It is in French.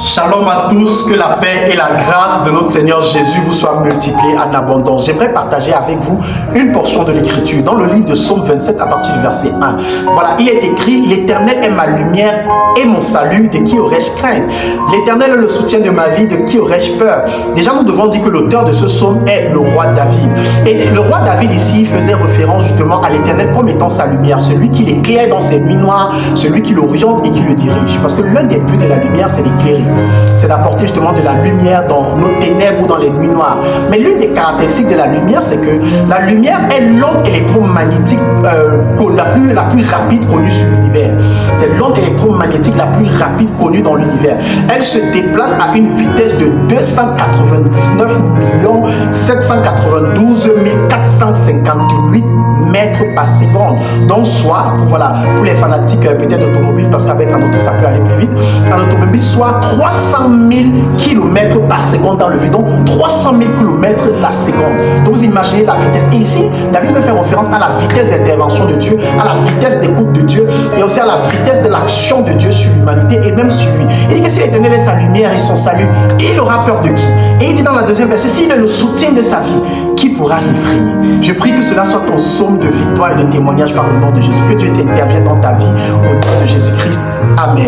Shalom à tous, que la paix et la grâce de notre Seigneur Jésus vous soient multipliées en abondance. J'aimerais partager avec vous une portion de l'Écriture dans le livre de Psaume 27 à partir du verset 1. Voilà, il est écrit: l'Éternel est ma lumière et mon salut, de qui aurais-je crainte? L'Éternel est le soutien de ma vie, de qui aurais-je peur? Déjà, nous devons dire que l'auteur de ce psaume est le roi David. Et le roi David ici faisait référence justement à l'Éternel comme étant sa lumière, celui qui l'éclaire dans ses nuits noires, celui qui l'oriente et qui le dirige. Parce que l'un des buts de la lumière, c'est d'éclairer. C'est d'apporter justement de la lumière dans nos ténèbres ou dans les nuits noires. Mais l'une des caractéristiques de la lumière, c'est que la lumière est l'onde électromagnétique la plus rapide connue sur l'univers. C'est l'onde électromagnétique la plus rapide connue dans l'univers. Elle se déplace à une vitesse de 299 792 458 mètres par seconde. Donc soit, voilà, pour les fanatiques peut-être d'automobile, parce qu'avec un auto ça peut aller plus vite, un automobile, soit 300 000 km par seconde dans le vide, donc 300 000 km la seconde. Donc vous imaginez la vitesse. Et ici, David veut faire référence à la vitesse d'intervention de Dieu, à la vitesse d'écoute de Dieu, et aussi à la vitesse de l'action de Dieu sur l'humanité et même sur lui. Il dit que si l'Éternel est sa lumière et son salut, il aura peur de qui? Et il dit dans la deuxième verset: s'il est le soutien de sa vie, qui pourra l'effrayer? Je prie que cela soit ton psaume de victoire et de témoignage par le nom de Jésus. Que Dieu t'intervienne dans ta vie au nom de Jésus-Christ. Amen.